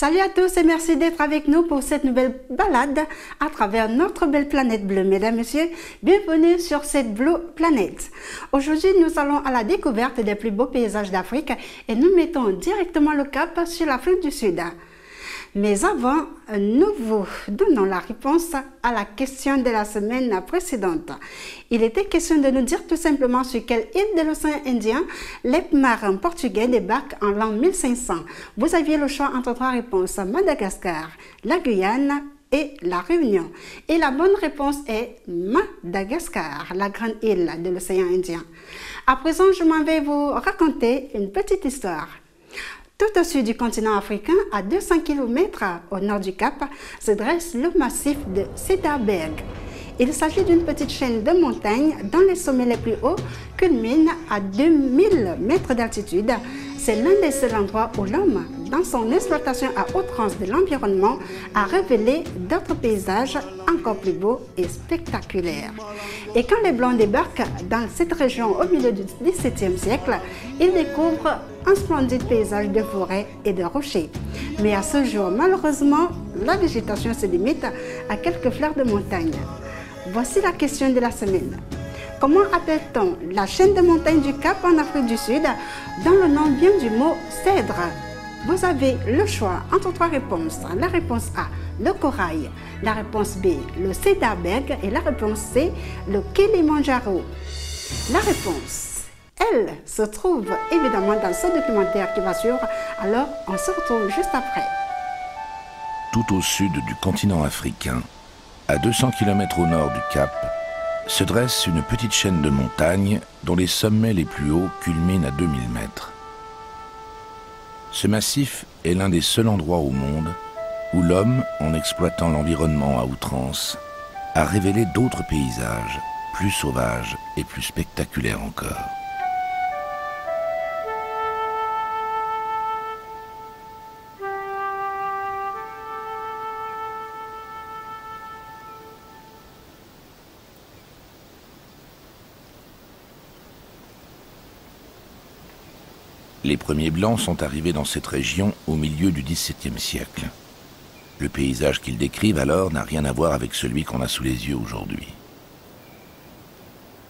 Salut à tous et merci d'être avec nous pour cette nouvelle balade à travers notre belle planète bleue. Mesdames, Messieurs, bienvenue sur cette Blue Planet. Aujourd'hui, nous allons à la découverte des plus beaux paysages d'Afrique et nous mettons directement le cap sur l'Afrique du Sud. Mais avant, nous vous donnons la réponse à la question de la semaine précédente. Il était question de nous dire tout simplement sur quelle île de l'océan Indien les marins portugais débarquent en l'an 1500. Vous aviez le choix entre trois réponses: Madagascar, la Guyane et la Réunion. Et la bonne réponse est Madagascar, la grande île de l'océan Indien. À présent, je m'en vais vous raconter une petite histoire. Tout au sud du continent africain, à 200 km au nord du Cap, se dresse le massif de Cederberg. Il s'agit d'une petite chaîne de montagnes dont les sommets les plus hauts culminent à 2000 mètres d'altitude. C'est l'un des seuls endroits où l'homme, dans son exploitation à outrance de l'environnement, a révélé d'autres paysages encore plus beaux et spectaculaires. Et quand les Blancs débarquent dans cette région au milieu du XVIIe siècle, ils découvrent un splendide paysage de forêts et de rochers. Mais à ce jour, malheureusement, la végétation se limite à quelques fleurs de montagne. Voici la question de la semaine. Comment appelle-t-on la chaîne de montagnes du Cap en Afrique du Sud, dont le nom vient du mot cèdre? Vous avez le choix entre trois réponses. La réponse A, le corail. La réponse B, le Cederberg. Et la réponse C, le Kilimandjaro. La réponse, elle, se trouve évidemment dans ce documentaire qui va suivre. Alors, on se retrouve juste après. Tout au sud du continent africain, à 200 km au nord du Cap, se dresse une petite chaîne de montagnes dont les sommets les plus hauts culminent à 2000 mètres. Ce massif est l'un des seuls endroits au monde où l'homme, en exploitant l'environnement à outrance, a révélé d'autres paysages plus sauvages et plus spectaculaires encore. Les premiers Blancs sont arrivés dans cette région au milieu du XVIIe siècle. Le paysage qu'ils décrivent alors n'a rien à voir avec celui qu'on a sous les yeux aujourd'hui.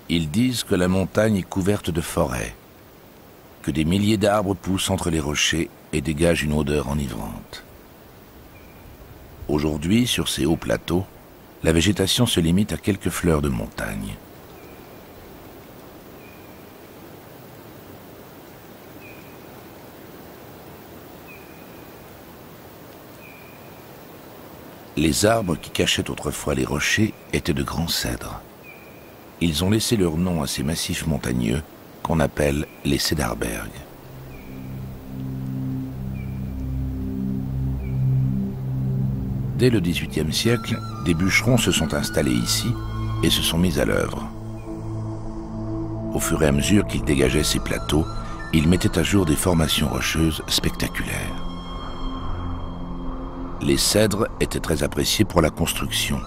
Ils disent que la montagne est couverte de forêts, que des milliers d'arbres poussent entre les rochers et dégagent une odeur enivrante. Aujourd'hui, sur ces hauts plateaux, la végétation se limite à quelques fleurs de montagne. Les arbres qui cachaient autrefois les rochers étaient de grands cèdres. Ils ont laissé leur nom à ces massifs montagneux qu'on appelle les Cederberg. Dès le XVIIIe siècle, des bûcherons se sont installés ici et se sont mis à l'œuvre. Au fur et à mesure qu'ils dégageaient ces plateaux, ils mettaient à jour des formations rocheuses spectaculaires. Les cèdres étaient très appréciés pour la construction.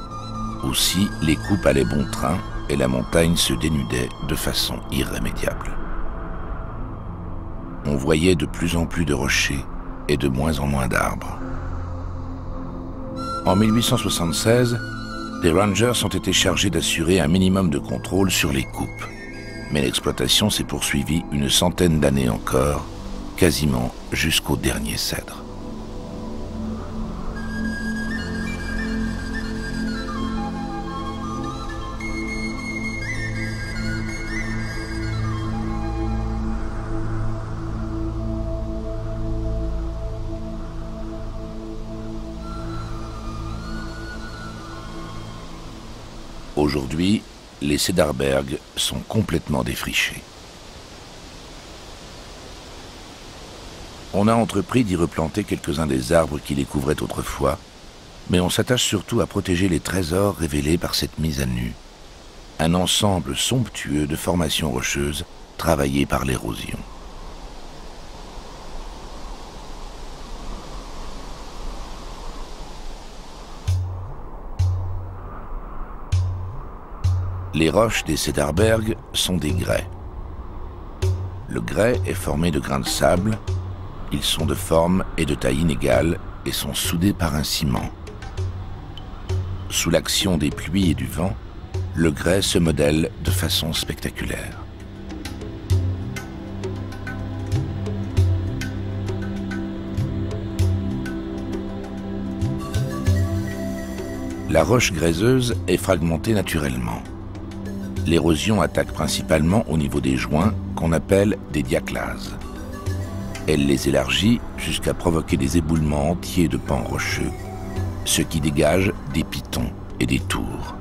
Aussi, les coupes allaient bon train et la montagne se dénudait de façon irrémédiable. On voyait de plus en plus de rochers et de moins en moins d'arbres. En 1876, des rangers ont été chargés d'assurer un minimum de contrôle sur les coupes. Mais l'exploitation s'est poursuivie une centaine d'années encore, quasiment jusqu'au dernier cèdre. Aujourd'hui, les Cederberg sont complètement défrichés. On a entrepris d'y replanter quelques-uns des arbres qui les couvraient autrefois, mais on s'attache surtout à protéger les trésors révélés par cette mise à nu. Un ensemble somptueux de formations rocheuses travaillées par l'érosion. Les roches des Cederberg sont des grès. Le grès est formé de grains de sable. Ils sont de forme et de taille inégales et sont soudés par un ciment. Sous l'action des pluies et du vent, le grès se modèle de façon spectaculaire. La roche graiseuse est fragmentée naturellement. L'érosion attaque principalement au niveau des joints qu'on appelle des diaclases. Elle les élargit jusqu'à provoquer des éboulements entiers de pans rocheux, ce qui dégage des pitons et des tours.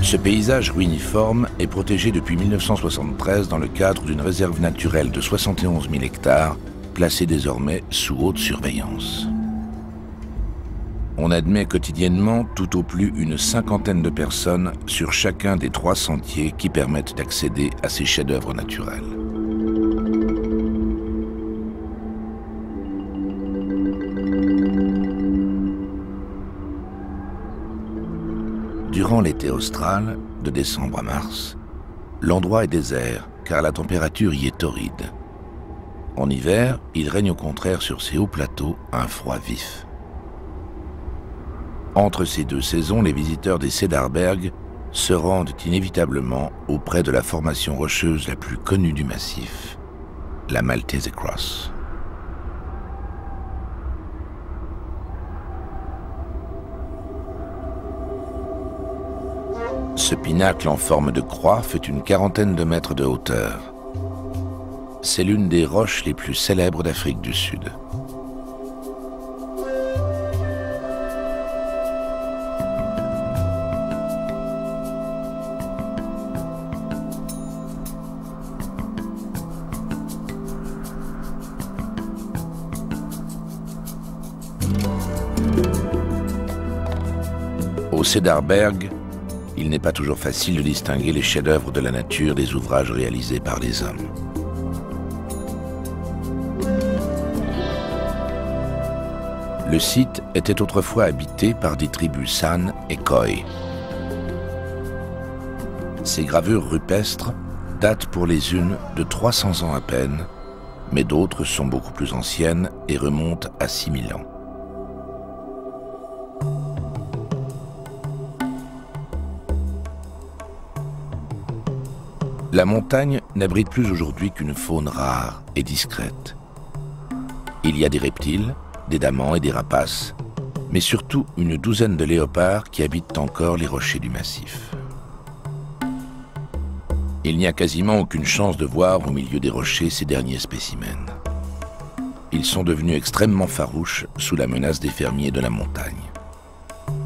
Ce paysage ruiniforme est protégé depuis 1973 dans le cadre d'une réserve naturelle de 71 000 hectares, placée désormais sous haute surveillance. On admet quotidiennement tout au plus une cinquantaine de personnes sur chacun des 3 sentiers qui permettent d'accéder à ces chefs-d'œuvre naturels. Durant l'été austral, de décembre à mars, l'endroit est désert car la température y est torride. En hiver, il règne au contraire sur ces hauts plateaux un froid vif. Entre ces 2 saisons, les visiteurs des Cederberg se rendent inévitablement auprès de la formation rocheuse la plus connue du massif, la Maltese Cross. Ce pinacle en forme de croix fait une quarantaine de mètres de hauteur. C'est l'une des roches les plus célèbres d'Afrique du Sud. Au Cederberg, il n'est pas toujours facile de distinguer les chefs-d'œuvre de la nature des ouvrages réalisés par les hommes. Le site était autrefois habité par des tribus San et Khoi. Ces gravures rupestres datent pour les unes de 300 ans à peine, mais d'autres sont beaucoup plus anciennes et remontent à 6000 ans. La montagne n'abrite plus aujourd'hui qu'une faune rare et discrète. Il y a des reptiles, des damans et des rapaces, mais surtout une douzaine de léopards qui habitent encore les rochers du massif. Il n'y a quasiment aucune chance de voir au milieu des rochers ces derniers spécimens. Ils sont devenus extrêmement farouches sous la menace des fermiers de la montagne.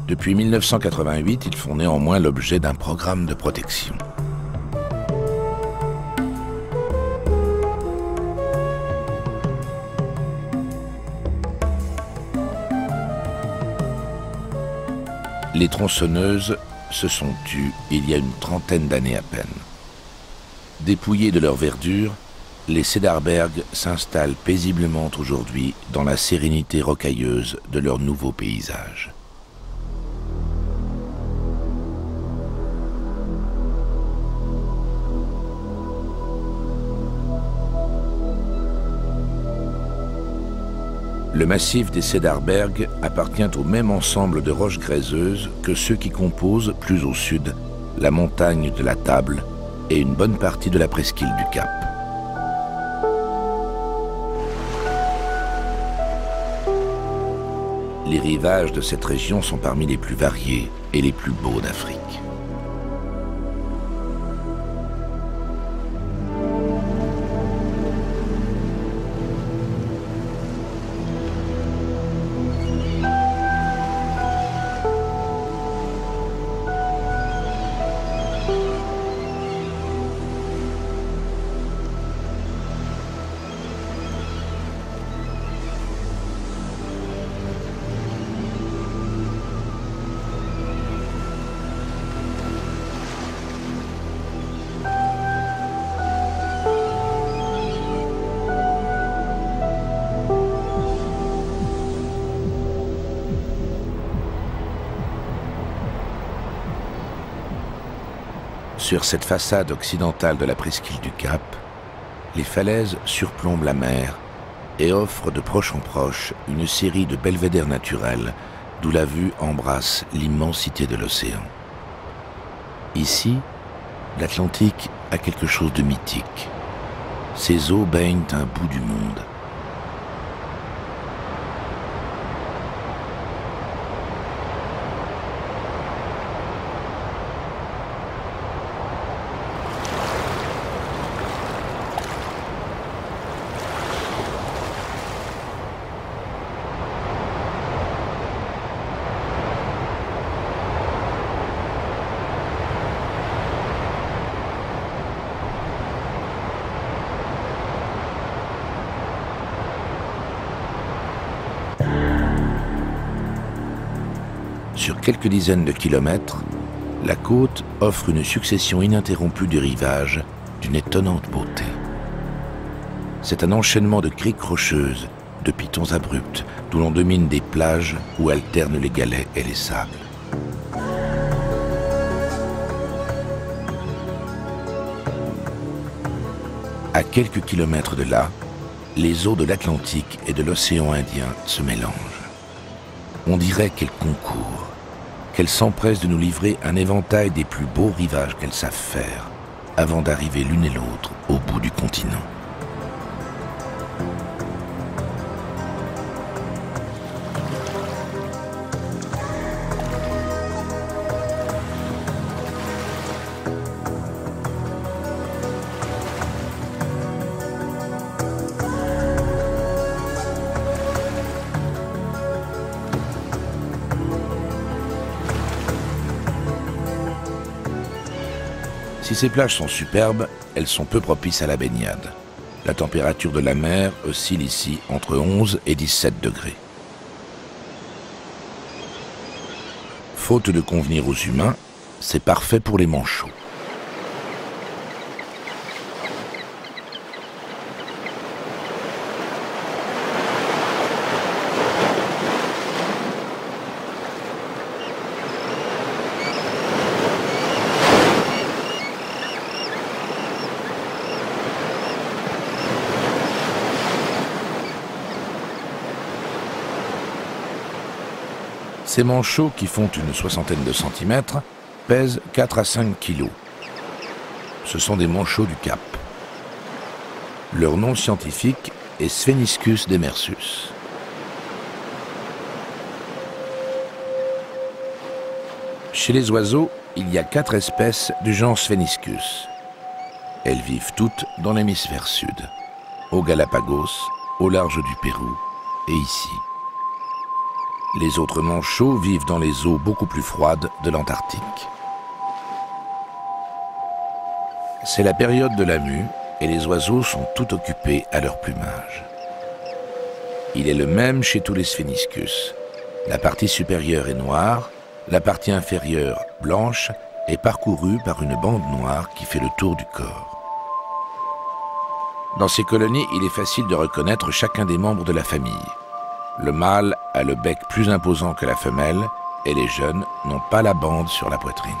Depuis 1988, ils font néanmoins l'objet d'un programme de protection. Les tronçonneuses se sont tues il y a une trentaine d'années à peine. Dépouillés de leur verdure, les Cederberg s'installent paisiblement aujourd'hui dans la sérénité rocailleuse de leur nouveau paysage. Le massif des Cederberg appartient au même ensemble de roches gréseuses que ceux qui composent, plus au sud, la montagne de la Table et une bonne partie de la presqu'île du Cap. Les rivages de cette région sont parmi les plus variés et les plus beaux d'Afrique. Sur cette façade occidentale de la presqu'île du Cap, les falaises surplombent la mer et offrent de proche en proche une série de belvédères naturels d'où la vue embrasse l'immensité de l'océan. Ici, l'Atlantique a quelque chose de mythique. Ses eaux baignent un bout du monde. Sur quelques dizaines de kilomètres, la côte offre une succession ininterrompue de rivages d'une étonnante beauté. C'est un enchaînement de criques rocheuses, de pitons abrupts, d'où l'on domine des plages où alternent les galets et les sables. À quelques kilomètres de là, les eaux de l'Atlantique et de l'océan Indien se mélangent. On dirait qu'elles concourent, qu'elles s'empressent de nous livrer un éventail des plus beaux rivages qu'elles savent faire, avant d'arriver l'une et l'autre au bout du continent. Si ces plages sont superbes, elles sont peu propices à la baignade. La température de la mer oscille ici entre 11 et 17 degrés. Faute de convenir aux humains, c'est parfait pour les manchots. Ces manchots, qui font une soixantaine de centimètres, pèsent 4 à 5 kilos. Ce sont des manchots du Cap. Leur nom scientifique est Spheniscus demersus. Chez les oiseaux, il y a 4 espèces du genre Spheniscus. Elles vivent toutes dans l'hémisphère sud, aux Galapagos, au large du Pérou et ici. Les autres manchots vivent dans les eaux beaucoup plus froides de l'Antarctique. C'est la période de la mue et les oiseaux sont tout occupés à leur plumage. Il est le même chez tous les Spheniscus. La partie supérieure est noire, la partie inférieure blanche et parcourue par une bande noire qui fait le tour du corps. Dans ces colonies, il est facile de reconnaître chacun des membres de la famille. Le mâle a le bec plus imposant que la femelle et les jeunes n'ont pas la bande sur la poitrine.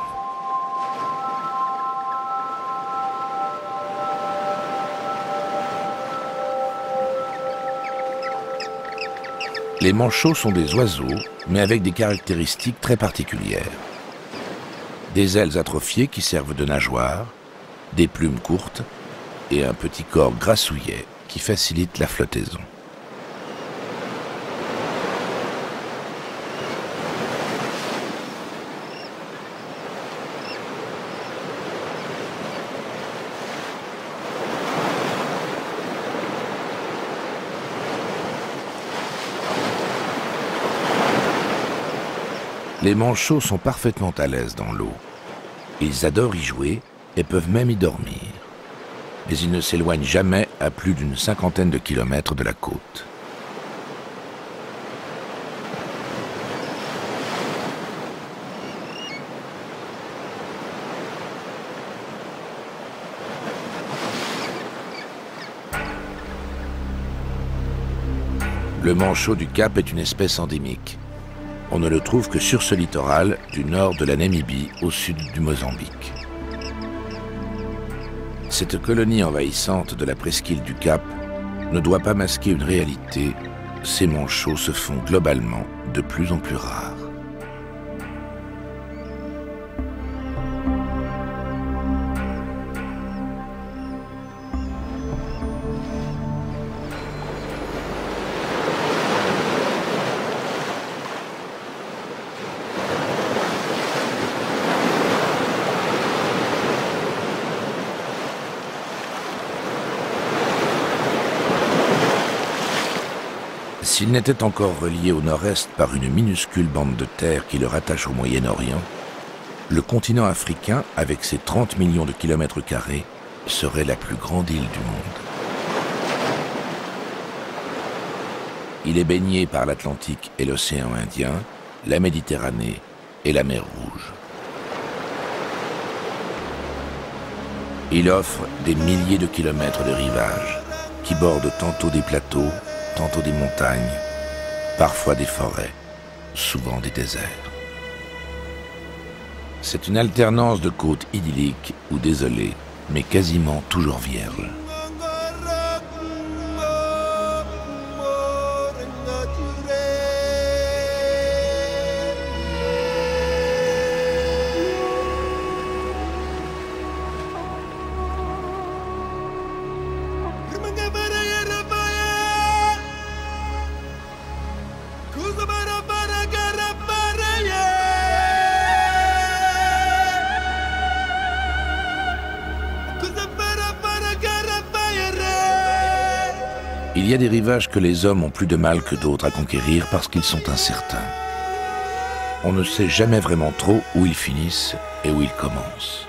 Les manchots sont des oiseaux, mais avec des caractéristiques très particulières. Des ailes atrophiées qui servent de nageoires, des plumes courtes et un petit corps grassouillet qui facilite la flottaison. Les manchots sont parfaitement à l'aise dans l'eau. Ils adorent y jouer et peuvent même y dormir. Mais ils ne s'éloignent jamais à plus d'une cinquantaine de kilomètres de la côte. Le manchot du Cap est une espèce endémique. On ne le trouve que sur ce littoral du nord de la Namibie au sud du Mozambique. Cette colonie envahissante de la presqu'île du Cap ne doit pas masquer une réalité, ces manchots se font globalement de plus en plus rares. S'il n'était encore relié au nord-est par une minuscule bande de terre qui le rattache au Moyen-Orient, le continent africain, avec ses 30 millions de kilomètres carrés, serait la plus grande île du monde. Il est baigné par l'Atlantique et l'océan Indien, la Méditerranée et la mer Rouge. Il offre des milliers de kilomètres de rivages qui bordent tantôt des plateaux, tantôt des montagnes, parfois des forêts, souvent des déserts. C'est une alternance de côtes idylliques ou désolées, mais quasiment toujours vierges. Il y a des rivages que les hommes ont plus de mal que d'autres à conquérir parce qu'ils sont incertains. On ne sait jamais vraiment trop où ils finissent et où ils commencent.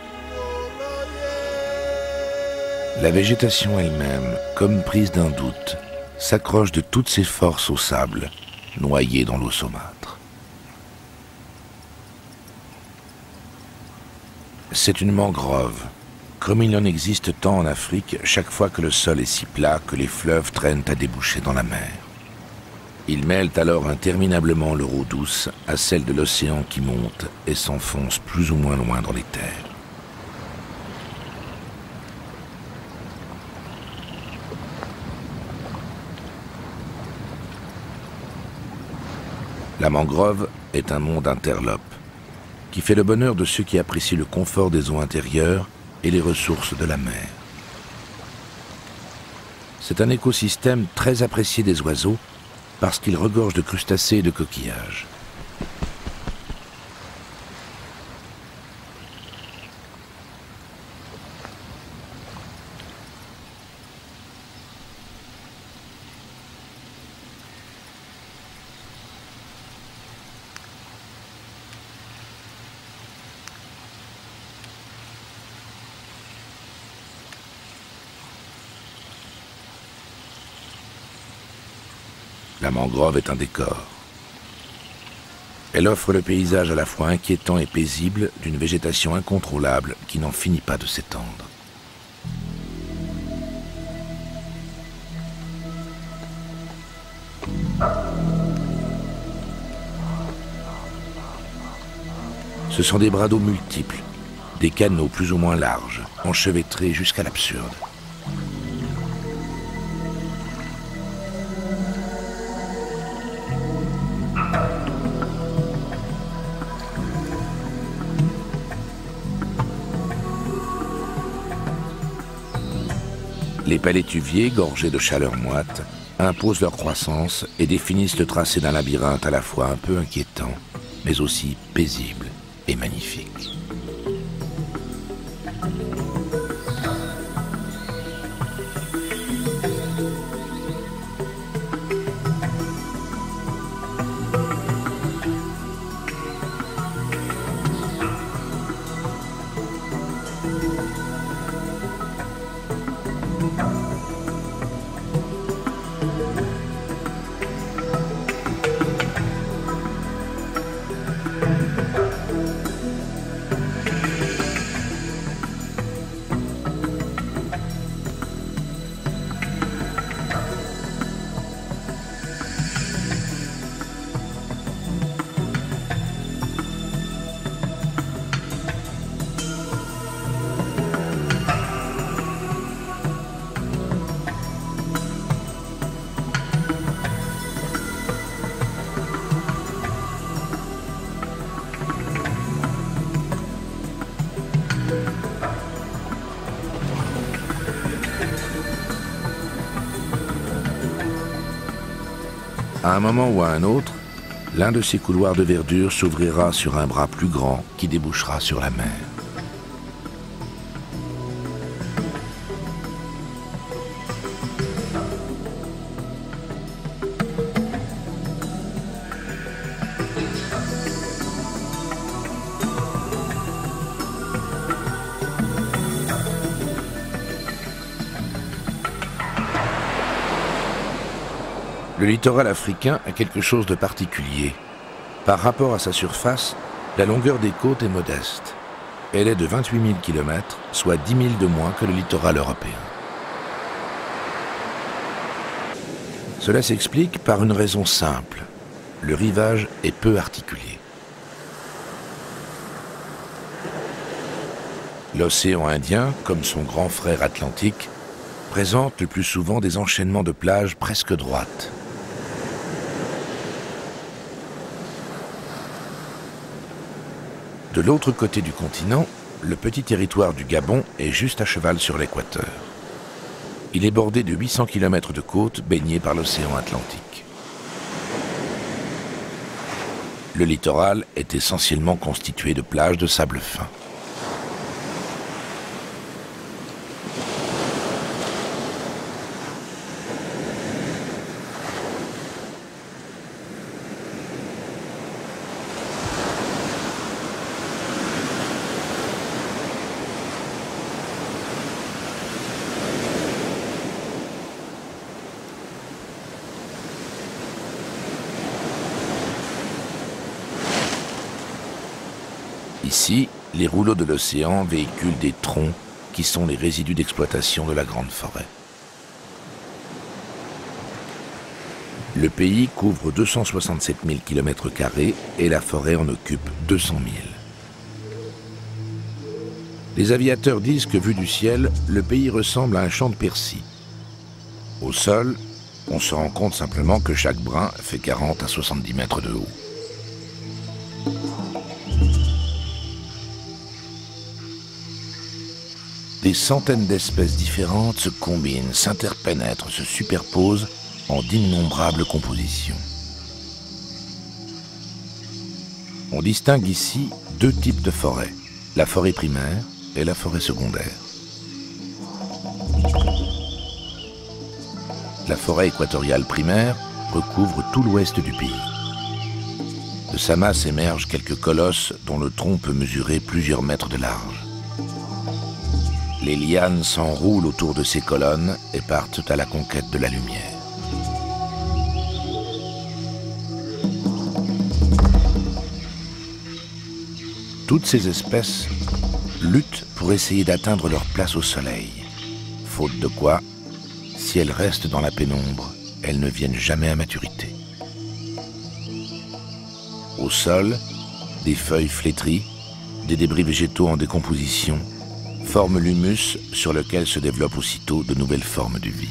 La végétation elle-même, comme prise d'un doute, s'accroche de toutes ses forces au sable, noyé dans l'eau saumâtre. C'est une mangrove. Comme il en existe tant en Afrique, chaque fois que le sol est si plat que les fleuves traînent à déboucher dans la mer. Ils mêlent alors interminablement leur eau douce à celle de l'océan qui monte et s'enfonce plus ou moins loin dans les terres. La mangrove est un monde interlope qui fait le bonheur de ceux qui apprécient le confort des eaux intérieures et les ressources de la mer. C'est un écosystème très apprécié des oiseaux parce qu'il regorge de crustacés et de coquillages. La mangrove est un décor. Elle offre le paysage à la fois inquiétant et paisible d'une végétation incontrôlable qui n'en finit pas de s'étendre. Ce sont des bras d'eau multiples, des canaux plus ou moins larges, enchevêtrés jusqu'à l'absurde. Les palétuviers, gorgés de chaleur moite, imposent leur croissance et définissent le tracé d'un labyrinthe à la fois un peu inquiétant, mais aussi paisible et magnifique. À un moment ou à un autre, l'un de ces couloirs de verdure s'ouvrira sur un bras plus grand qui débouchera sur la mer. Le littoral africain a quelque chose de particulier. Par rapport à sa surface, la longueur des côtes est modeste. Elle est de 28 000 km, soit 10 000 de moins que le littoral européen. Cela s'explique par une raison simple. Le rivage est peu articulé. L'océan Indien, comme son grand frère Atlantique, présente le plus souvent des enchaînements de plages presque droites. De l'autre côté du continent, le petit territoire du Gabon est juste à cheval sur l'équateur. Il est bordé de 800 km de côte baignée par l'océan Atlantique. Le littoral est essentiellement constitué de plages de sable fin. Ici, les rouleaux de l'océan véhiculent des troncs qui sont les résidus d'exploitation de la grande forêt. Le pays couvre 267 000 km² et la forêt en occupe 200 000. Les aviateurs disent que vu du ciel, le pays ressemble à un champ de persil. Au sol, on se rend compte simplement que chaque brin fait 40 à 70 mètres de haut. Des centaines d'espèces différentes se combinent, s'interpénètrent, se superposent en d'innombrables compositions. On distingue ici deux types de forêts, la forêt primaire et la forêt secondaire. La forêt équatoriale primaire recouvre tout l'ouest du pays. De sa masse émergent quelques colosses dont le tronc peut mesurer plusieurs mètres de large. Les lianes s'enroulent autour de ces colonnes et partent à la conquête de la lumière. Toutes ces espèces luttent pour essayer d'atteindre leur place au soleil. Faute de quoi, si elles restent dans la pénombre, elles ne viennent jamais à maturité. Au sol, des feuilles flétries, des débris végétaux en décomposition, forment l'humus sur lequel se développent aussitôt de nouvelles formes de vie.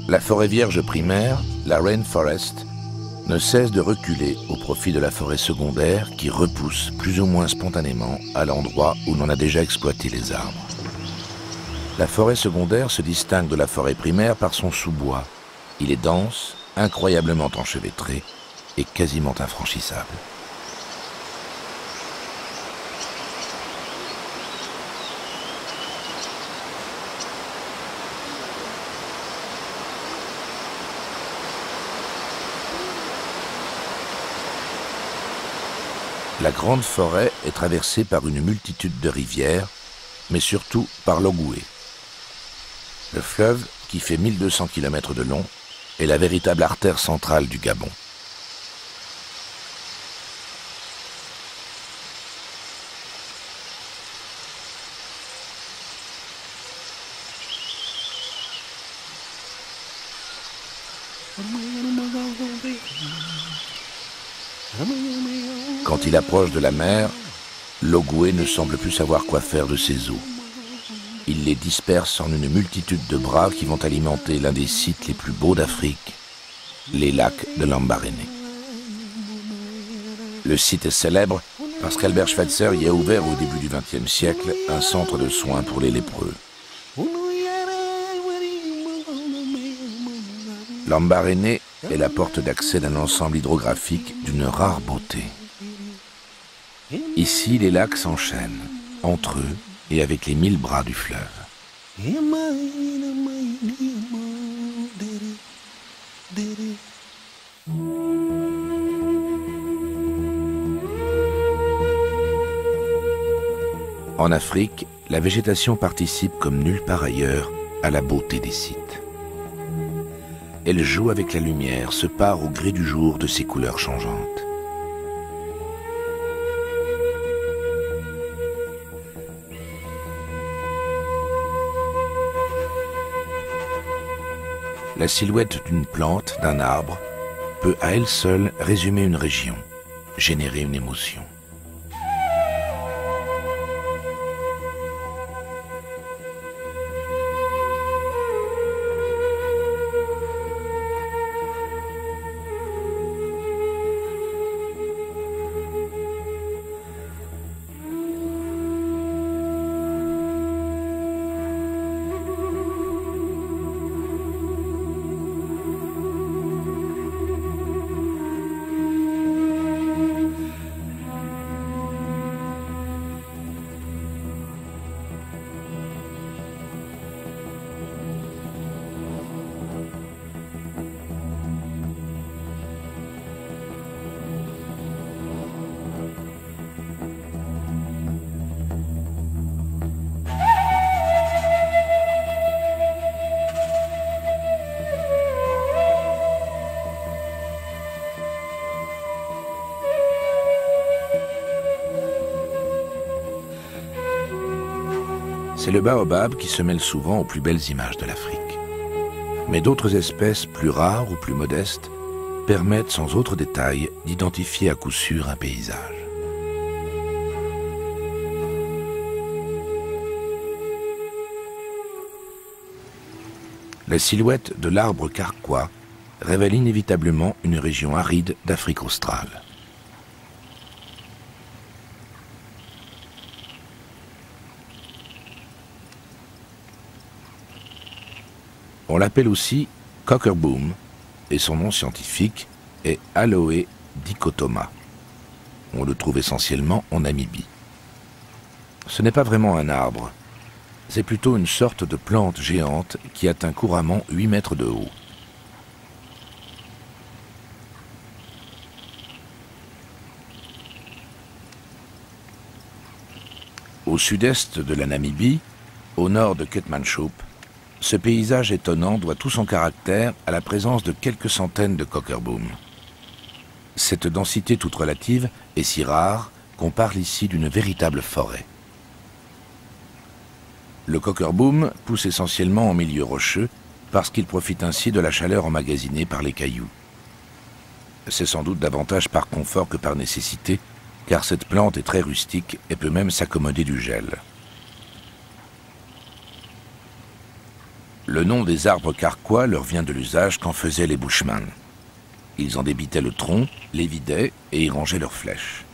La forêt vierge primaire, la rainforest, ne cesse de reculer au profit de la forêt secondaire qui repousse plus ou moins spontanément à l'endroit où l'on a déjà exploité les arbres. La forêt secondaire se distingue de la forêt primaire par son sous-bois. Il est dense, incroyablement enchevêtré et quasiment infranchissable. La grande forêt est traversée par une multitude de rivières, mais surtout par l'Ogoué. Le fleuve, qui fait 1200 km de long, est la véritable artère centrale du Gabon. Quand il approche de la mer, l'Ogoué ne semble plus savoir quoi faire de ses eaux. Il les disperse en une multitude de bras qui vont alimenter l'un des sites les plus beaux d'Afrique, les lacs de Lambaréné. Le site est célèbre parce qu'Albert Schweitzer y a ouvert au début du XXe siècle un centre de soins pour les lépreux. Lambaréné est la porte d'accès d'un ensemble hydrographique d'une rare beauté. Ici, les lacs s'enchaînent, entre eux et avec les 1000 bras du fleuve. En Afrique, la végétation participe comme nulle part ailleurs à la beauté des sites. Elle joue avec la lumière, se pare au gré du jour de ses couleurs changeantes. La silhouette d'une plante, d'un arbre, peut à elle seule résumer une région, générer une émotion. C'est le baobab qui se mêle souvent aux plus belles images de l'Afrique. Mais d'autres espèces plus rares ou plus modestes permettent sans autre détail d'identifier à coup sûr un paysage. La silhouette de l'arbre carquois révèle inévitablement une région aride d'Afrique australe. On l'appelle aussi cockerboom et son nom scientifique est Aloe dichotoma. On le trouve essentiellement en Namibie. Ce n'est pas vraiment un arbre, c'est plutôt une sorte de plante géante qui atteint couramment 8 mètres de haut. Au sud-est de la Namibie, au nord de Keetmanshoop, ce paysage étonnant doit tout son caractère à la présence de quelques centaines de cockerboom. Cette densité toute relative est si rare qu'on parle ici d'une véritable forêt. Le cockerboom pousse essentiellement en milieu rocheux parce qu'il profite ainsi de la chaleur emmagasinée par les cailloux. C'est sans doute davantage par confort que par nécessité, car cette plante est très rustique et peut même s'accommoder du gel. Le nom des arbres carquois leur vient de l'usage qu'en faisaient les Bushmen. Ils en débitaient le tronc, les vidaient et y rangeaient leurs flèches.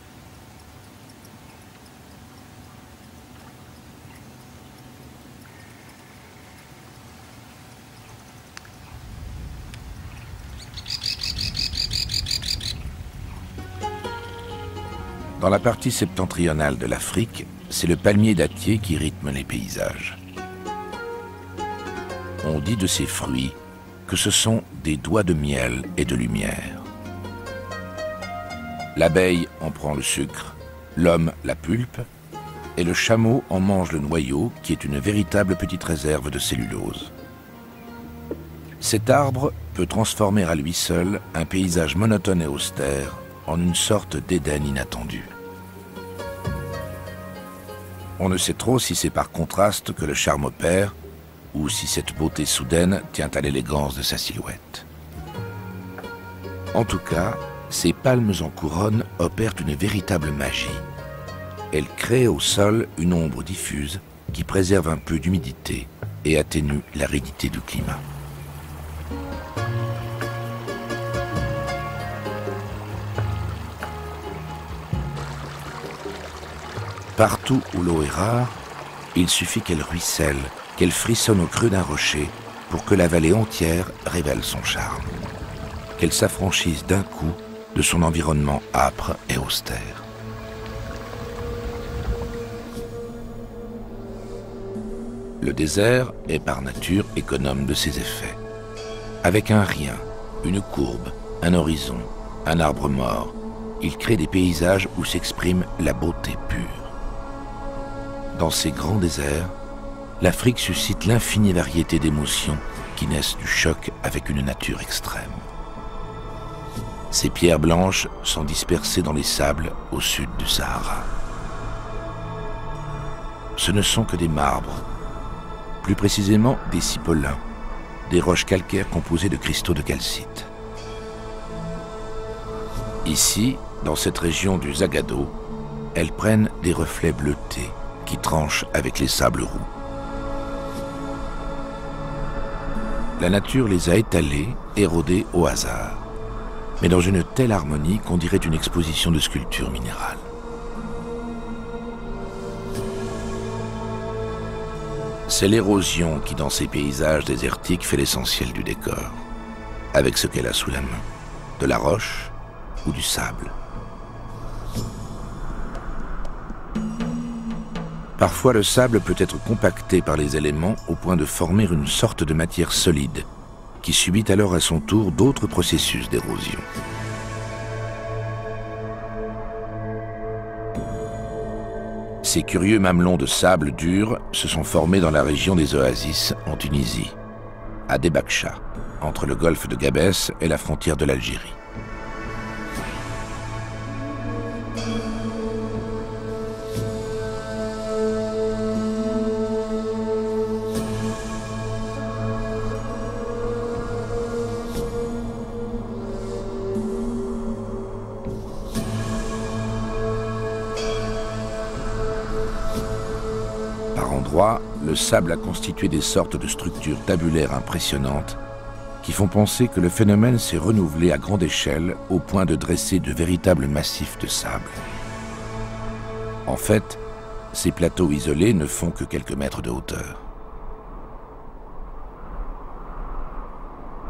Dans la partie septentrionale de l'Afrique, c'est le palmier dattier qui rythme les paysages. On dit de ces fruits que ce sont des doigts de miel et de lumière. L'abeille en prend le sucre, l'homme la pulpe, et le chameau en mange le noyau, qui est une véritable petite réserve de cellulose. Cet arbre peut transformer à lui seul un paysage monotone et austère en une sorte d'Éden inattendu. On ne sait trop si c'est par contraste que le charme opère, ou si cette beauté soudaine tient à l'élégance de sa silhouette. En tout cas, ces palmes en couronne opèrent une véritable magie. Elles créent au sol une ombre diffuse qui préserve un peu d'humidité et atténue l'aridité du climat. Partout où l'eau est rare, il suffit qu'elle ruisselle, qu'elle frissonne au creux d'un rocher pour que la vallée entière révèle son charme, qu'elle s'affranchisse d'un coup de son environnement âpre et austère. Le désert est par nature économe de ses effets. Avec un rien, une courbe, un horizon, un arbre mort, il crée des paysages où s'exprime la beauté pure. Dans ces grands déserts, l'Afrique suscite l'infinie variété d'émotions qui naissent du choc avec une nature extrême. Ces pierres blanches sont dispersées dans les sables au sud du Sahara. Ce ne sont que des marbres, plus précisément des cipolins, des roches calcaires composées de cristaux de calcite. Ici, dans cette région du Zagado, elles prennent des reflets bleutés qui tranchent avec les sables roux. La nature les a étalées, érodées au hasard, mais dans une telle harmonie qu'on dirait une exposition de sculptures minérales. C'est l'érosion qui, dans ces paysages désertiques, fait l'essentiel du décor, avec ce qu'elle a sous la main, de la roche ou du sable. Parfois, le sable peut être compacté par les éléments au point de former une sorte de matière solide, qui subit alors à son tour d'autres processus d'érosion. Ces curieux mamelons de sable dur se sont formés dans la région des oasis en Tunisie, à Debakcha, entre le golfe de Gabès et la frontière de l'Algérie. Le sable a constitué des sortes de structures tabulaires impressionnantes qui font penser que le phénomène s'est renouvelé à grande échelle au point de dresser de véritables massifs de sable. En fait, ces plateaux isolés ne font que quelques mètres de hauteur.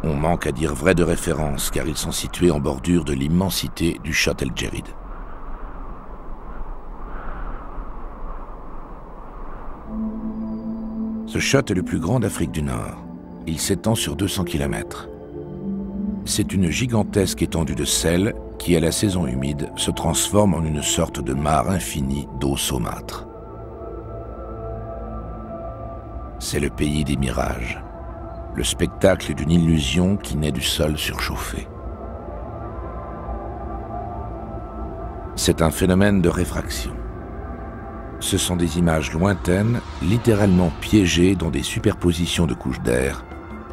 On manque à dire vrai de référence car ils sont situés en bordure de l'immensité du Chott El Djerid. Ce chott est le plus grand d'Afrique du Nord. Il s'étend sur 200 km. C'est une gigantesque étendue de sel qui, à la saison humide, se transforme en une sorte de mare infinie d'eau saumâtre. C'est le pays des mirages, le spectacle d'une illusion qui naît du sol surchauffé. C'est un phénomène de réfraction. Ce sont des images lointaines, littéralement piégées dans des superpositions de couches d'air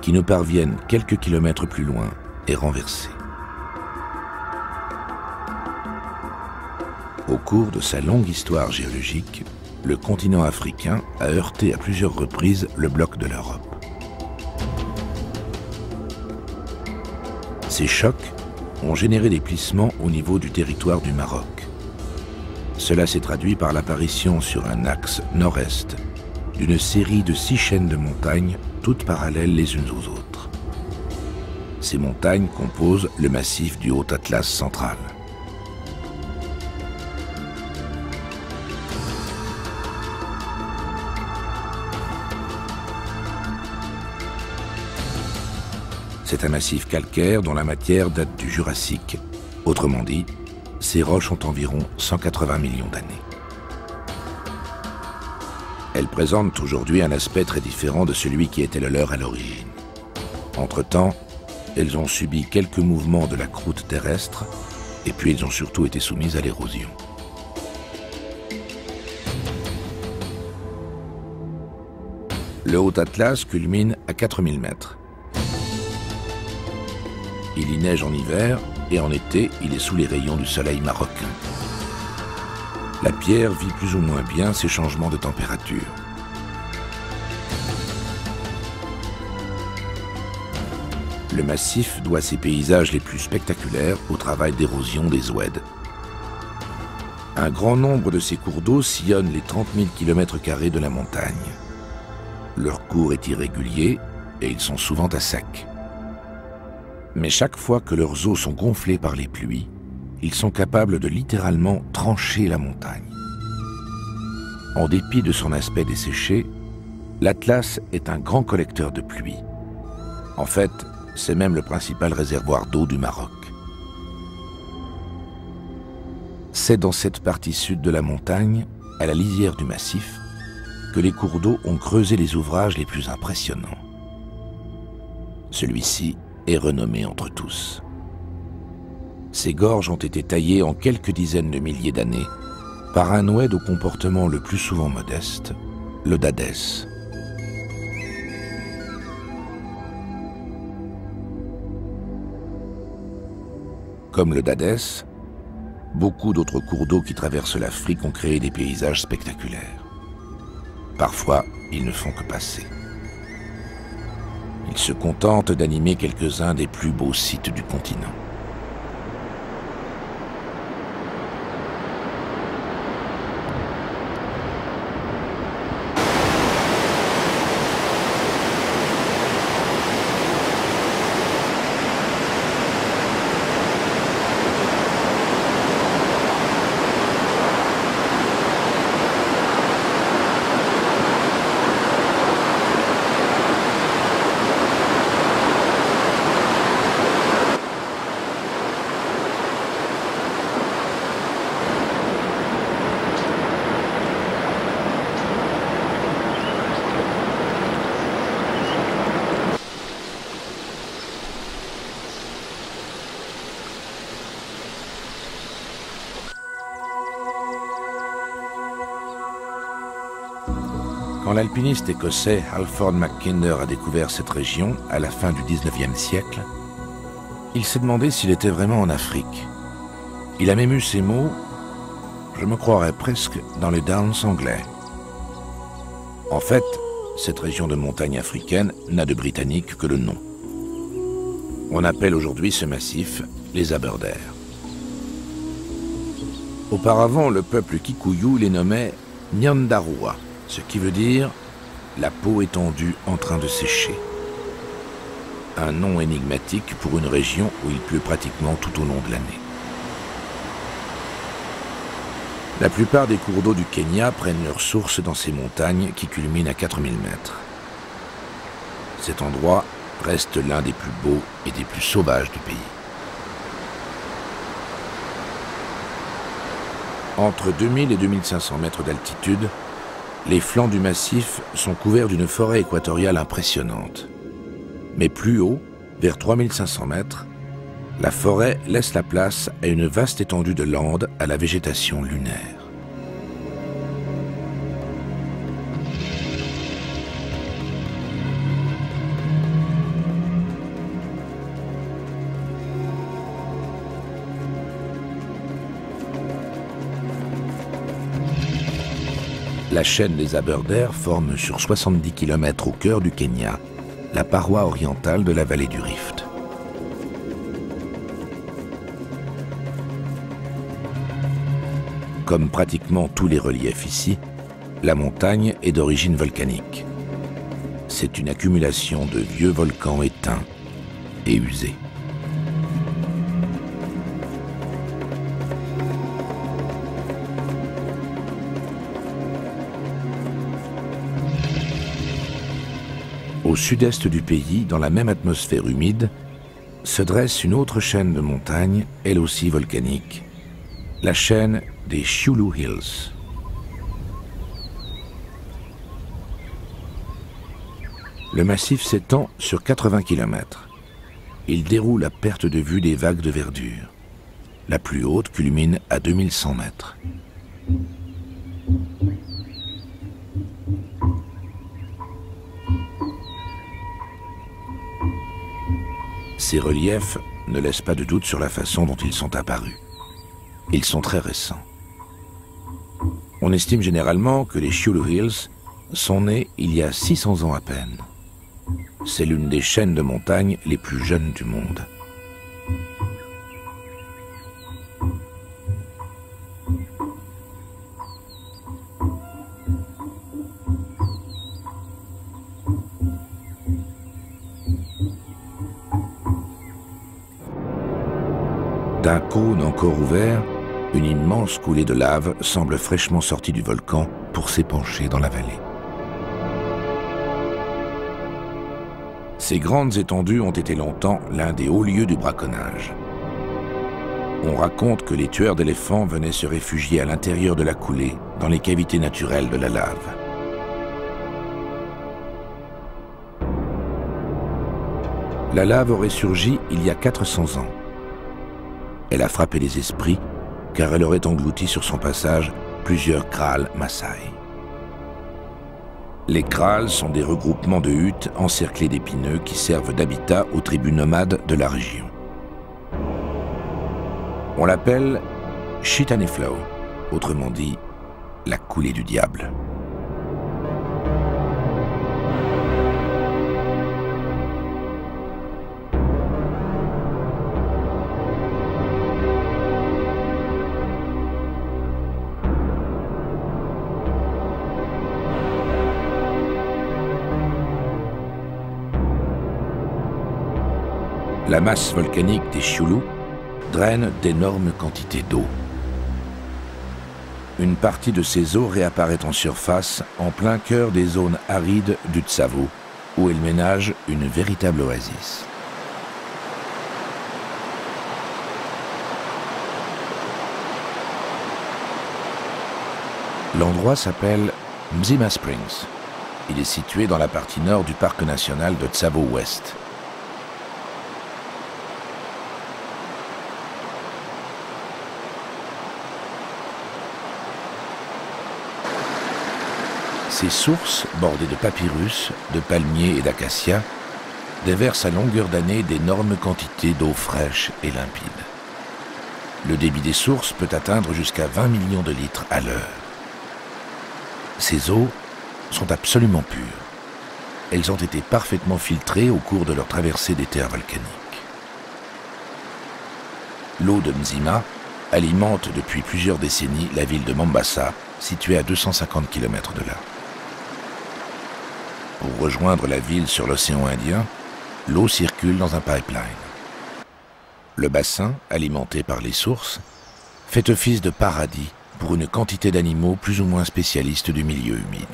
qui nous parviennent quelques kilomètres plus loin et renversées. Au cours de sa longue histoire géologique, le continent africain a heurté à plusieurs reprises le bloc de l'Europe. Ces chocs ont généré des plissements au niveau du territoire du Maroc. Cela s'est traduit par l'apparition sur un axe nord-est d'une série de 6 chaînes de montagnes, toutes parallèles les unes aux autres. Ces montagnes composent le massif du Haut Atlas central. C'est un massif calcaire dont la matière date du Jurassique. Autrement dit, ces roches ont environ 180 millions d'années. Elles présentent aujourd'hui un aspect très différent de celui qui était le leur à l'origine. Entre-temps, elles ont subi quelques mouvements de la croûte terrestre et puis elles ont surtout été soumises à l'érosion. Le Haut Atlas culmine à 4000 mètres. Il y neige en hiver et en été, il est sous les rayons du soleil marocain. La pierre vit plus ou moins bien ces changements de température. Le massif doit ses paysages les plus spectaculaires au travail d'érosion des oueds. Un grand nombre de ces cours d'eau sillonnent les 30 000 km² de la montagne. Leur cours est irrégulier et ils sont souvent à sec. Mais chaque fois que leurs eaux sont gonflées par les pluies, ils sont capables de littéralement trancher la montagne. En dépit de son aspect desséché, l'Atlas est un grand collecteur de pluie. En fait, c'est même le principal réservoir d'eau du Maroc. C'est dans cette partie sud de la montagne, à la lisière du massif, que les cours d'eau ont creusé les ouvrages les plus impressionnants. Celui-ci est renommé entre tous. Ces gorges ont été taillées en quelques dizaines de milliers d'années par un oued au comportement le plus souvent modeste, le Dadès. Comme le Dadès, beaucoup d'autres cours d'eau qui traversent l'Afrique ont créé des paysages spectaculaires. Parfois, ils ne font que passer. Ils se contentent d'animer quelques-uns des plus beaux sites du continent. Quand l'alpiniste écossais Halford Mackinder a découvert cette région à la fin du XIXe siècle, il s'est demandé s'il était vraiment en Afrique. Il a même eu ces mots « Je me croirais presque dans les Downs anglais ». En fait, cette région de montagne africaine n'a de britannique que le nom. On appelle aujourd'hui ce massif les Aberdare. Auparavant, le peuple Kikuyu les nommait Nyandarua, ce qui veut dire « la peau étendue en train de sécher ». Un nom énigmatique pour une région où il pleut pratiquement tout au long de l'année. La plupart des cours d'eau du Kenya prennent leur source dans ces montagnes qui culminent à 4000 mètres. Cet endroit reste l'un des plus beaux et des plus sauvages du pays. Entre 2000 et 2500 mètres d'altitude, les flancs du massif sont couverts d'une forêt équatoriale impressionnante. Mais plus haut, vers 3500 mètres, la forêt laisse la place à une vaste étendue de landes à la végétation lunaire. La chaîne des Aberdare forme sur 70 km au cœur du Kenya la paroi orientale de la vallée du Rift. Comme pratiquement tous les reliefs ici, la montagne est d'origine volcanique. C'est une accumulation de vieux volcans éteints et usés. Au sud-est du pays, dans la même atmosphère humide, se dresse une autre chaîne de montagnes, elle aussi volcanique, la chaîne des Shoulou Hills. Le massif s'étend sur 80 km. Il déroule à perte de vue des vagues de verdure. La plus haute culmine à 2100 mètres. Ces reliefs ne laissent pas de doute sur la façon dont ils sont apparus. Ils sont très récents. On estime généralement que les Shoulou Hills sont nés il y a 600 ans à peine. C'est l'une des chaînes de montagnes les plus jeunes du monde. Un cône encore ouvert, une immense coulée de lave semble fraîchement sortie du volcan pour s'épancher dans la vallée. Ces grandes étendues ont été longtemps l'un des hauts lieux du braconnage. On raconte que les tueurs d'éléphants venaient se réfugier à l'intérieur de la coulée, dans les cavités naturelles de la lave. La lave aurait surgi il y a 400 ans. Elle a frappé les esprits, car elle aurait englouti sur son passage plusieurs kraals Maasai. Les kraals sont des regroupements de huttes encerclées d'épineux qui servent d'habitat aux tribus nomades de la région. On l'appelle Shitani Flow, autrement dit la coulée du diable. La masse volcanique des Choulous draine d'énormes quantités d'eau. Une partie de ces eaux réapparaît en surface en plein cœur des zones arides du Tsavo, où elle ménage une véritable oasis. L'endroit s'appelle Mzima Springs. Il est situé dans la partie nord du parc national de Tsavo-Ouest. Ces sources, bordées de papyrus, de palmiers et d'acacias, déversent à longueur d'année d'énormes quantités d'eau fraîche et limpide. Le débit des sources peut atteindre jusqu'à 20 millions de litres à l'heure. Ces eaux sont absolument pures. Elles ont été parfaitement filtrées au cours de leur traversée des terres volcaniques. L'eau de Mzima alimente depuis plusieurs décennies la ville de Mombasa, située à 250 km de là. Pour rejoindre la ville sur l'océan Indien, l'eau circule dans un pipeline. Le bassin, alimenté par les sources, fait office de paradis pour une quantité d'animaux plus ou moins spécialistes du milieu humide.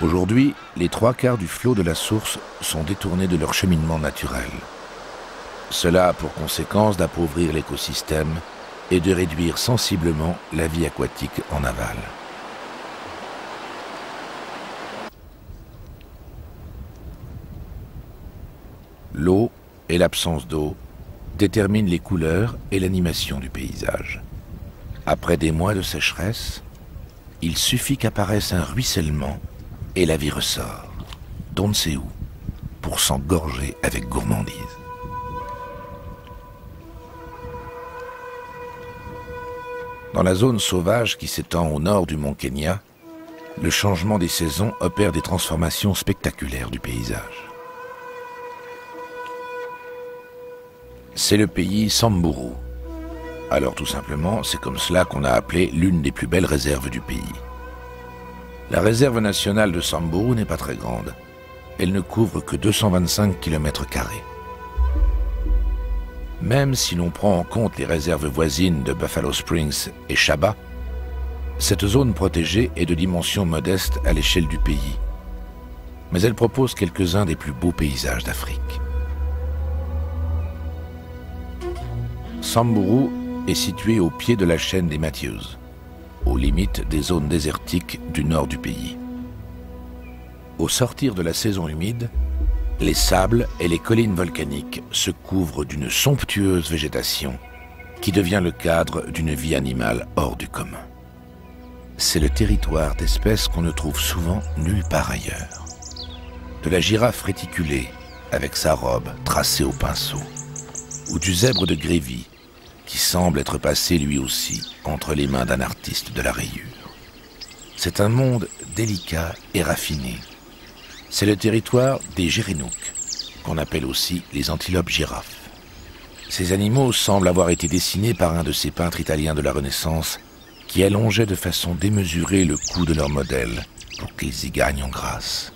Aujourd'hui, les 3/4 du flot de la source sont détournés de leur cheminement naturel. Cela a pour conséquence d'appauvrir l'écosystème et de réduire sensiblement la vie aquatique en aval. L'eau et l'absence d'eau déterminent les couleurs et l'animation du paysage. Après des mois de sécheresse, il suffit qu'apparaisse un ruissellement et la vie ressort, d'on ne sait où, pour s'engorger avec gourmandise. Dans la zone sauvage qui s'étend au nord du mont Kenya, le changement des saisons opère des transformations spectaculaires du paysage. C'est le pays Samburu. Alors tout simplement, c'est comme cela qu'on a appelé l'une des plus belles réserves du pays. La réserve nationale de Samburu n'est pas très grande. Elle ne couvre que 225 km². Même si l'on prend en compte les réserves voisines de Buffalo Springs et Shaba, cette zone protégée est de dimension modeste à l'échelle du pays. Mais elle propose quelques-uns des plus beaux paysages d'Afrique. Samburu est situé au pied de la chaîne des Matthews, aux limites des zones désertiques du nord du pays. Au sortir de la saison humide, les sables et les collines volcaniques se couvrent d'une somptueuse végétation qui devient le cadre d'une vie animale hors du commun. C'est le territoire d'espèces qu'on ne trouve souvent nulle part ailleurs. De la girafe réticulée avec sa robe tracée au pinceau, ou du zèbre de Grévy qui semble être passé lui aussi entre les mains d'un artiste de la rayure. C'est un monde délicat et raffiné. C'est le territoire des Gerenouks, qu'on appelle aussi les antilopes girafes. Ces animaux semblent avoir été dessinés par un de ces peintres italiens de la Renaissance qui allongeaient de façon démesurée le cou de leur modèle pour qu'ils y gagnent en grâce.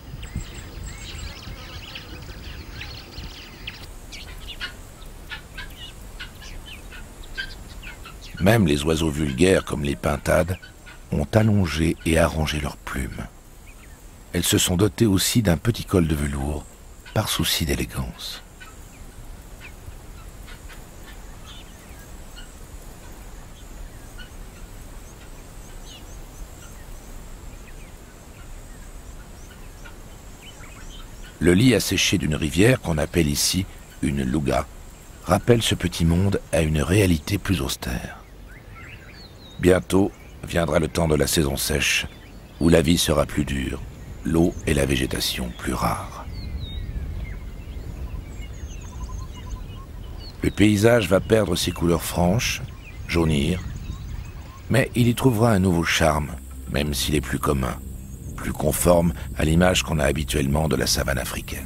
Même les oiseaux vulgaires comme les pintades ont allongé et arrangé leurs plumes. Elles se sont dotées aussi d'un petit col de velours par souci d'élégance. Le lit asséché d'une rivière qu'on appelle ici une louga rappelle ce petit monde à une réalité plus austère. Bientôt viendra le temps de la saison sèche, où la vie sera plus dure, l'eau et la végétation plus rares. Le paysage va perdre ses couleurs franches, jaunir, mais il y trouvera un nouveau charme, même s'il est plus commun, plus conforme à l'image qu'on a habituellement de la savane africaine.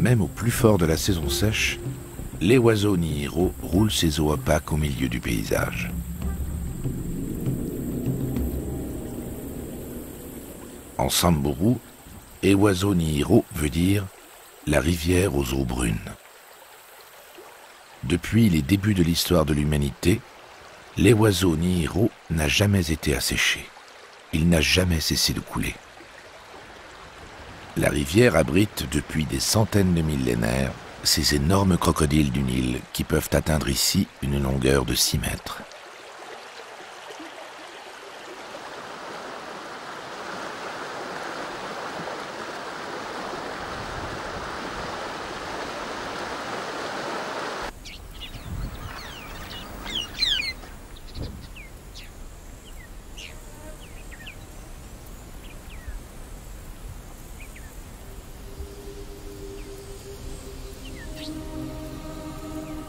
Même au plus fort de la saison sèche, l'Ewaso Nihiro roule ses eaux opaques au milieu du paysage. En Samburu, Ewaso Nihiro veut dire la rivière aux eaux brunes. Depuis les débuts de l'histoire de l'humanité, l'Ewaso Nihiro n'a jamais été asséché. Il n'a jamais cessé de couler. La rivière abrite depuis des centaines de millénaires ces énormes crocodiles du Nil qui peuvent atteindre ici une longueur de 6 mètres.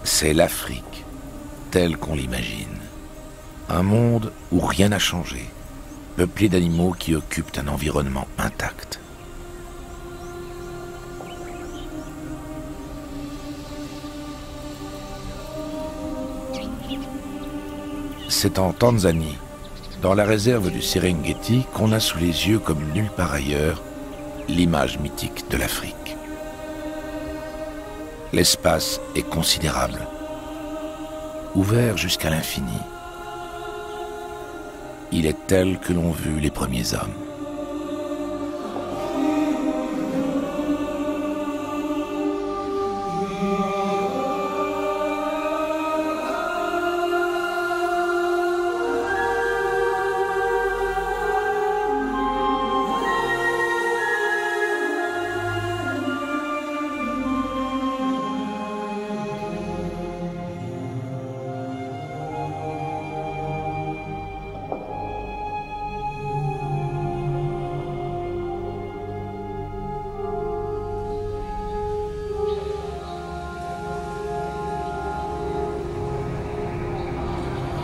C'est l'Afrique, telle qu'on l'imagine. Un monde où rien n'a changé, peuplé d'animaux qui occupent un environnement intact. C'est en Tanzanie, dans la réserve du Serengeti, qu'on a sous les yeux comme nulle part ailleurs l'image mythique de l'Afrique. L'espace est considérable, ouvert jusqu'à l'infini. Il est tel que l'ont vu les premiers hommes.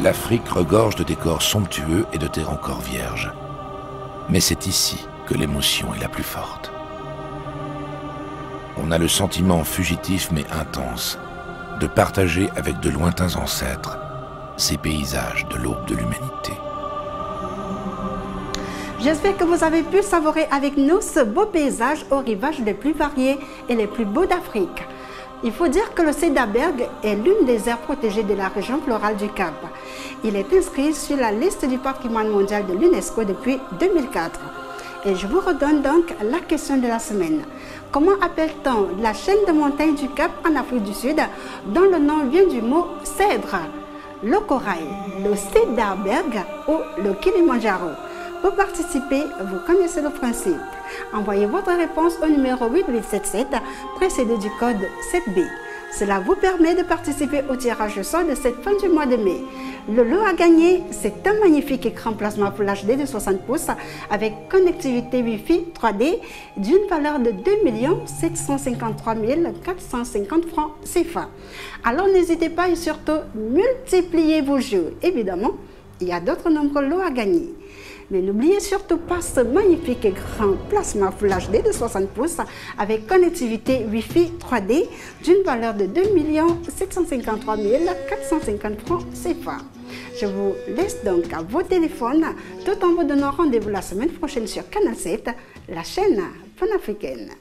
L'Afrique regorge de décors somptueux et de terres encore vierges. Mais c'est ici que l'émotion est la plus forte. On a le sentiment fugitif mais intense de partager avec de lointains ancêtres ces paysages de l'aube de l'humanité. J'espère que vous avez pu savourer avec nous ce beau paysage aux rivages les plus variés et les plus beaux d'Afrique. Il faut dire que le Cédarberg est l'une des aires protégées de la région florale du Cap. Il est inscrit sur la liste du patrimoine mondial de l'UNESCO depuis 2004. Et je vous redonne donc la question de la semaine. Comment appelle-t-on la chaîne de montagnes du Cap en Afrique du Sud dont le nom vient du mot cèdre? Le corail, le Cédarberg ou le Kilimandjaro? Pour participer, vous connaissez le principe. Envoyez votre réponse au numéro 8877 précédé du code 7B. Cela vous permet de participer au tirage au sort de cette fin du mois de mai. Le lot à gagner, c'est un magnifique écran plasma Full HD de 60 pouces avec connectivité Wi-Fi 3D d'une valeur de 2 753 450 francs CFA. Alors n'hésitez pas et surtout multipliez vos jeux. Évidemment, il y a d'autres nombreux lots à gagner. Mais n'oubliez surtout pas ce magnifique écran plasma Full HD de 60 pouces avec connectivité Wi-Fi 3D d'une valeur de 2 753 450 francs CFA. Je vous laisse donc à vos téléphones tout en vous donnant rendez-vous la semaine prochaine sur Canal 7, la chaîne panafricaine.